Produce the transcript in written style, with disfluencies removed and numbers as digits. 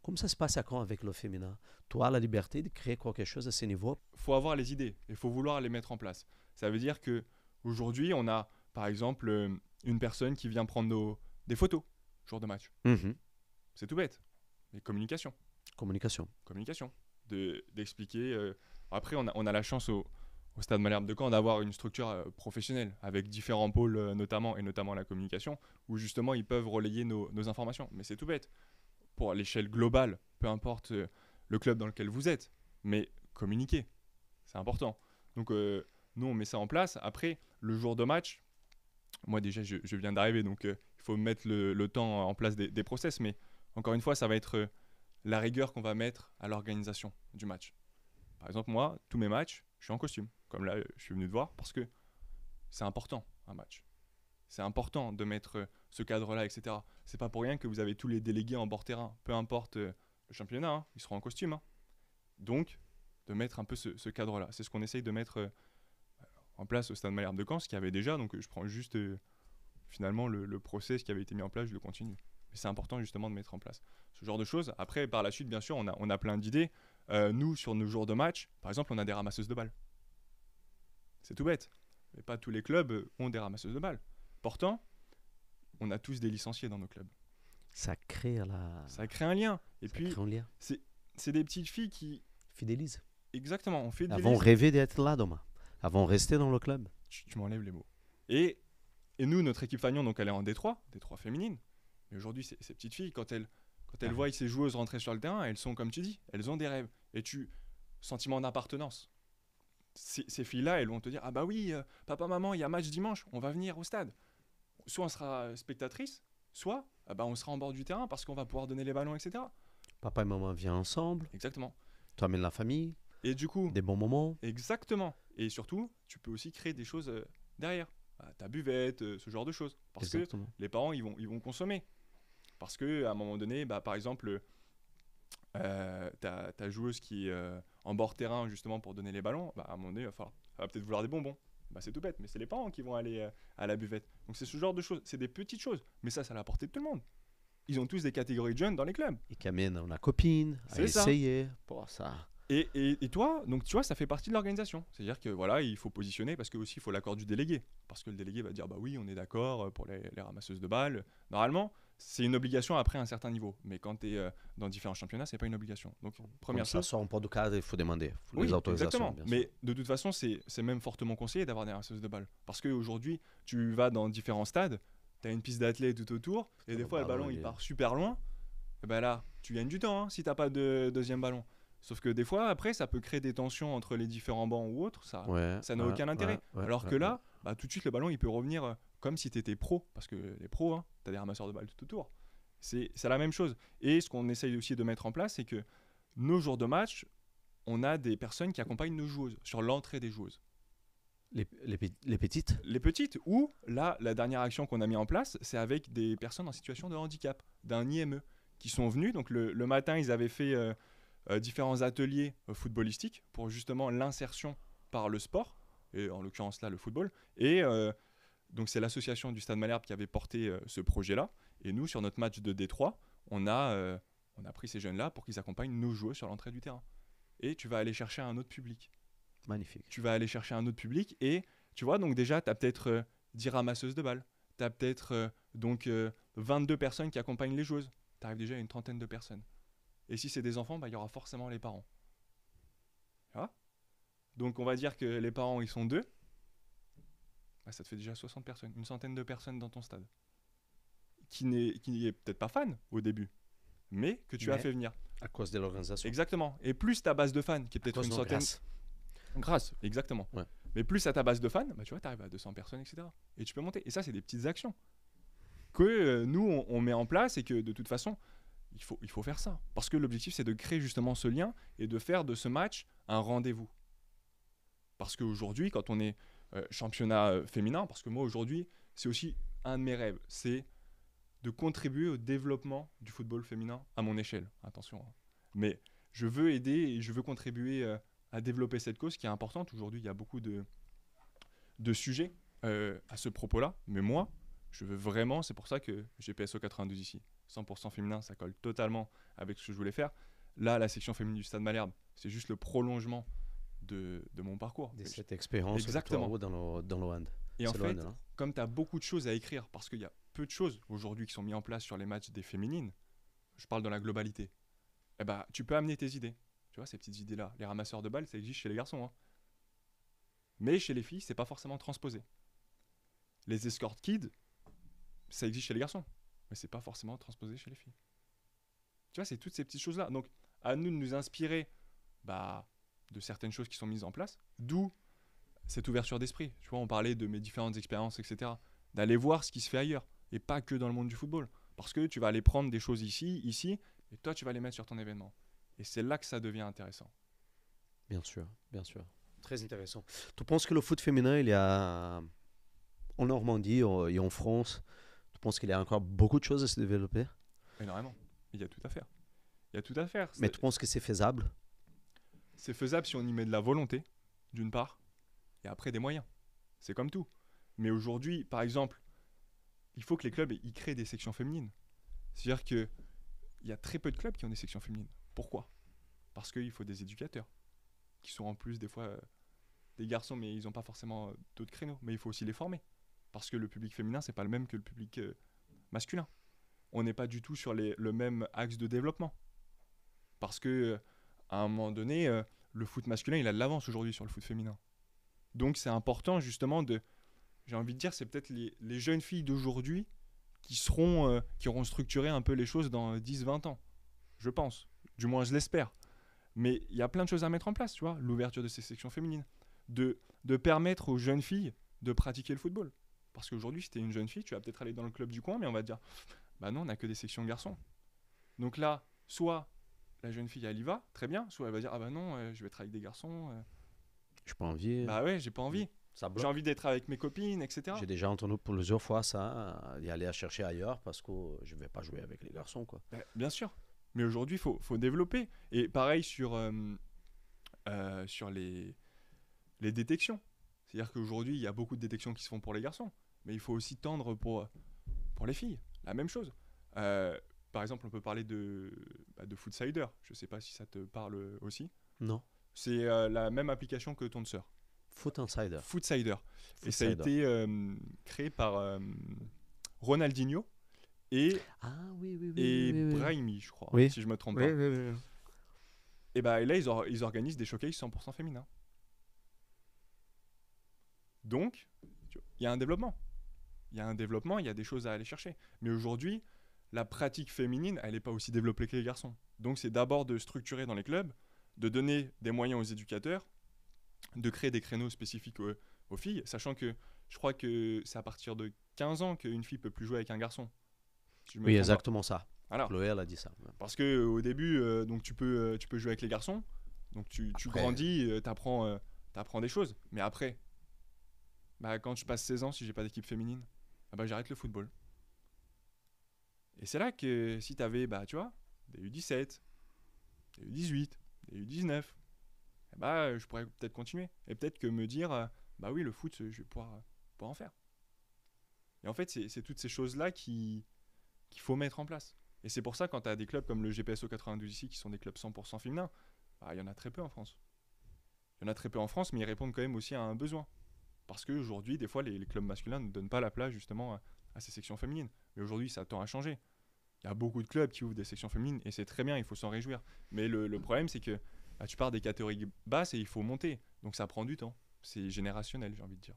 Comme ça se passe à Caen avec le féminin? Tu as la liberté de créer quelque chose à ce niveau? Faut avoir les idées, il faut vouloir les mettre en place. Ça veut dire que aujourd'hui, on a par exemple une personne qui vient prendre des photos jour de match. Mhm. C'est tout bête. Mais communication. Communication. Communication. D'expliquer. Après, on a la chance au Stade Malherbe de Caen d'avoir une structure professionnelle avec différents pôles notamment, et notamment la communication, où justement ils peuvent relayer nos informations. Mais c'est tout bête. Pour l'échelle globale, peu importe le club dans lequel vous êtes, mais communiquer, c'est important. Donc nous, on met ça en place. Après, le jour de match, moi déjà, je viens d'arriver, donc il faut mettre le temps en place des process, mais encore une fois, ça va être la rigueur qu'on va mettre à l'organisation du match. Par exemple, moi, tous mes matchs, je suis en costume, comme là, je suis venu te voir, parce que c'est important, un match. C'est important de mettre ce cadre-là, etc. C'est pas pour rien que vous avez tous les délégués en bord terrain, peu importe le championnat, hein, ils seront en costume. Hein. Donc, de mettre un peu ce cadre-là. C'est ce qu'on essaye de mettre en place au Stade Malherbe de Caen, ce qu'il y avait déjà. Donc, je prends juste finalement le process qui avait été mis en place, je le continue. Mais c'est important justement de mettre en place ce genre de choses. Après, par la suite, bien sûr, on a plein d'idées. Nous, sur nos jours de match, par exemple, on a des ramasseuses de balles. C'est tout bête. Mais pas tous les clubs ont des ramasseuses de balles. Pourtant, on a tous des licenciés dans nos clubs. Ça crée Ça crée un lien. Et ça puis, crée un lien. c'est des petites filles qui... Fidélise. Exactement, on fait Elles vont rêver d'être là demain. Elles vont rester dans le club. Tu m'enlèves les mots. Et nous, notre équipe Fagnon, donc elle est en D3 féminine. Mais aujourd'hui, ces petites filles, quand elles voient ces joueuses rentrer sur le terrain, elles sont, comme tu dis, elles ont des rêves. Et sentiment d'appartenance. Ces filles-là, elles vont te dire, ah bah oui, papa, maman, il y a match dimanche, on va venir au stade. Soit on sera spectatrice, soit on sera en bord du terrain parce qu'on va pouvoir donner les ballons, etc. Papa et maman viennent ensemble. Exactement. Tu amènes la famille. Et du coup, des bons moments. Exactement. Et surtout, tu peux aussi créer des choses derrière. Ta buvette, ce genre de choses. Parce Exactement. que les parents, ils vont consommer. Parce qu'à un moment donné, par exemple, ta joueuse qui est en bord terrain justement pour donner les ballons, à un moment donné, elle va peut-être vouloir des bonbons. C'est tout bête, mais c'est les parents qui vont aller à la buvette. Donc c'est ce genre de choses. C'est des petites choses. Mais ça à la portée de tout le monde. Ils ont tous des catégories de jeunes dans les clubs. Et qui amènent la copine à essayer. Pour ça. Et toi, donc tu vois, ça fait partie de l'organisation. C'est-à-dire que voilà, il faut positionner parce que aussi il faut l'accord du délégué. Parce que le délégué va dire bah oui, on est d'accord pour les ramasseuses de balles. Normalement, c'est une obligation après un certain niveau. Mais quand tu es dans différents championnats, c'est pas une obligation. Donc première chose. Ça sort pas du cadre, il faut demander. Oui, les autorisations. Exactement. Mais de toute façon, c'est même fortement conseillé d'avoir des ramasseuses de balles. Parce qu'aujourd'hui, tu vas dans différents stades, tu as une piste d'athlètes tout autour, et des fois le ballon il part super loin. Et ben là, tu gagnes du temps si t'as pas de deuxième ballon. Sauf que des fois, après, ça peut créer des tensions entre les différents bancs ou autres. Ça n'a aucun intérêt. Alors que là, tout de suite, le ballon, il peut revenir comme si tu étais pro. Parce que les pros, tu as des ramasseurs de balles tout autour. C'est la même chose. Et ce qu'on essaye aussi de mettre en place, c'est que nos jours de match, on a des personnes qui accompagnent nos joueuses sur l'entrée des joueuses. Les petites Les petites. Ou là, la dernière action qu'on a mis en place, c'est avec des personnes en situation de handicap, d'un IME, qui sont venus. Donc le matin, ils avaient fait... différents ateliers footballistiques pour justement l'insertion par le sport, et en l'occurrence là le football. Et donc c'est l'association du Stade Malherbe qui avait porté ce projet-là. Et nous, sur notre match de D3, on a pris ces jeunes-là pour qu'ils accompagnent nos joueurs sur l'entrée du terrain. Et tu vas aller chercher un autre public. Magnifique. Tu vas aller chercher un autre public et tu vois, donc déjà, tu as peut-être 10 ramasseuses de balles. Tu as peut-être 22 personnes qui accompagnent les joueuses. Tu arrives déjà à une trentaine de personnes. Et si c'est des enfants, il y aura forcément les parents. Tu vois ? Donc on va dire que les parents, ils sont 2. Ça te fait déjà 60 personnes, une centaine de personnes dans ton stade. Qui n'est peut-être pas fan au début, mais que tu as fait venir. À cause de l'organisation. Exactement. Et plus ta base de fans, qui est peut-être une centaine... Grâce, exactement. Ouais. Mais plus à ta base de fans, tu vois, tu arrives à 200 personnes, etc. Et tu peux monter. Et ça, c'est des petites actions que nous, on met en place et que de toute façon... Il faut faire ça. Parce que l'objectif, c'est de créer justement ce lien et de faire de ce match un rendez-vous. Parce qu'aujourd'hui, quand on est championnat féminin, parce que moi, aujourd'hui, c'est aussi un de mes rêves, c'est de contribuer au développement du football féminin à mon échelle. Attention. Mais je veux aider et je veux contribuer à développer cette cause qui est importante. Aujourd'hui, il y a beaucoup de sujets à ce propos-là. Mais moi, je veux vraiment, c'est pour ça que j'ai PSO 92 ici. 100% féminin, ça colle totalement avec ce que je voulais faire. Là, la section féminine du Stade Malherbe, c'est juste le prolongement de mon parcours. De cette expérience Exactement. que tu as dans le hand. Et en C'est le fait, hand, hein. comme tu as beaucoup de choses à écrire, parce qu'il y a peu de choses aujourd'hui qui sont mises en place sur les matchs des féminines, je parle dans la globalité, eh ben, tu peux amener tes idées. Tu vois, ces petites idées-là. Les ramasseurs de balles, ça existe chez les garçons. Hein. Mais chez les filles, c'est pas forcément transposé. Les escort kids, ça existe chez les garçons. Mais c'est pas forcément transposé chez les filles. Tu vois, c'est toutes ces petites choses-là. Donc, à nous de nous inspirer de certaines choses qui sont mises en place. D'où cette ouverture d'esprit. Tu vois, on parlait de mes différentes expériences, etc. D'aller voir ce qui se fait ailleurs. Et pas que dans le monde du football. Parce que tu vas aller prendre des choses ici, et toi, tu vas les mettre sur ton événement. Et c'est là que ça devient intéressant. Bien sûr, bien sûr. Très intéressant. Tu penses que le foot féminin, il y a en Normandie et en France, tu penses qu'il y a encore beaucoup de choses à se développer? Énormément. Il y a tout à faire. Il y a tout à faire. Mais tu penses que c'est faisable? C'est faisable si on y met de la volonté, d'une part, et après des moyens. C'est comme tout. Mais aujourd'hui, par exemple, il faut que les clubs ils créent des sections féminines. C'est-à-dire qu'il y a très peu de clubs qui ont des sections féminines. Pourquoi? Parce qu'il faut des éducateurs, qui sont en plus des fois des garçons, mais ils n'ont pas forcément d'autres créneaux. Mais il faut aussi les former. Parce que le public féminin, c'est pas le même que le public masculin. On n'est pas du tout sur le même axe de développement. Parce que à un moment donné, le foot masculin, il a de l'avance aujourd'hui sur le foot féminin. Donc c'est important justement j'ai envie de dire, c'est peut-être les jeunes filles d'aujourd'hui qui auront structuré un peu les choses dans 10-20 ans. Je pense. Du moins, je l'espère. Mais il y a plein de choses à mettre en place, tu vois. L'ouverture de ces sections féminines. De permettre aux jeunes filles de pratiquer le football. Parce qu'aujourd'hui, si tu es une jeune fille, tu vas peut-être aller dans le club du coin, mais on va te dire, bah non, on n'a que des sections garçons. Donc là, soit la jeune fille, elle y va, très bien, soit elle va dire, ah bah non, je vais être avec des garçons. J'ai pas envie. Bah ouais, j'ai pas envie. Ça bloque. J'ai envie d'être avec mes copines, etc. J'ai déjà entendu plusieurs fois ça, y aller à chercher ailleurs parce que je vais pas jouer avec les garçons, quoi. Bah, bien sûr. Mais aujourd'hui, il faut développer. Et pareil sur les détections. C'est-à-dire qu'aujourd'hui, il y a beaucoup de détections qui se font pour les garçons. Mais il faut aussi tendre pour les filles. La même chose. Par exemple, on peut parler de Foodsider. Je ne sais pas si ça te parle aussi. Non. C'est la même application que Ton Sœur. Foot Insider. Foodsider. Et ça a été créé par Ronaldinho et Brahimi, je crois, si je me trompe pas. Oui. Et bah et là, ils organisent des showcases 100% féminins. Donc, il y a un développement. Il y a des choses à aller chercher. Mais aujourd'hui, la pratique féminine, elle n'est pas aussi développée que les garçons. Donc, c'est d'abord de structurer dans les clubs, de donner des moyens aux éducateurs, de créer des créneaux spécifiques aux filles, sachant que je crois que c'est à partir de 15 ans qu'une fille peut plus jouer avec un garçon. Si oui, exactement ça. Alors, Chloé, elle a dit ça. Parce qu'au début, donc tu peux jouer avec les garçons, donc tu grandis, t'apprends des choses. Mais après, quand je passe 16 ans, si j'ai pas d'équipe féminine, j'arrête le football. Et c'est là que si t'avais, tu vois, des U17, des U18, des U19, je pourrais peut-être continuer. Et peut-être que me dire, oui, le foot, je vais pouvoir en faire. Et en fait, c'est toutes ces choses-là qu'il faut mettre en place. Et c'est pour ça, quand tu as des clubs comme le GPSO 92 ici, qui sont des clubs 100% féminins, il y en a très peu en France. Il y en a très peu en France, mais ils répondent quand même aussi à un besoin. Parce qu'aujourd'hui, des fois, les clubs masculins ne donnent pas la place, justement, à ces sections féminines. Mais aujourd'hui, ça tend à changer. Il y a beaucoup de clubs qui ouvrent des sections féminines, et c'est très bien, il faut s'en réjouir. Mais le problème, c'est que tu pars des catégories basses et il faut monter. Donc ça prend du temps. C'est générationnel, j'ai envie de dire.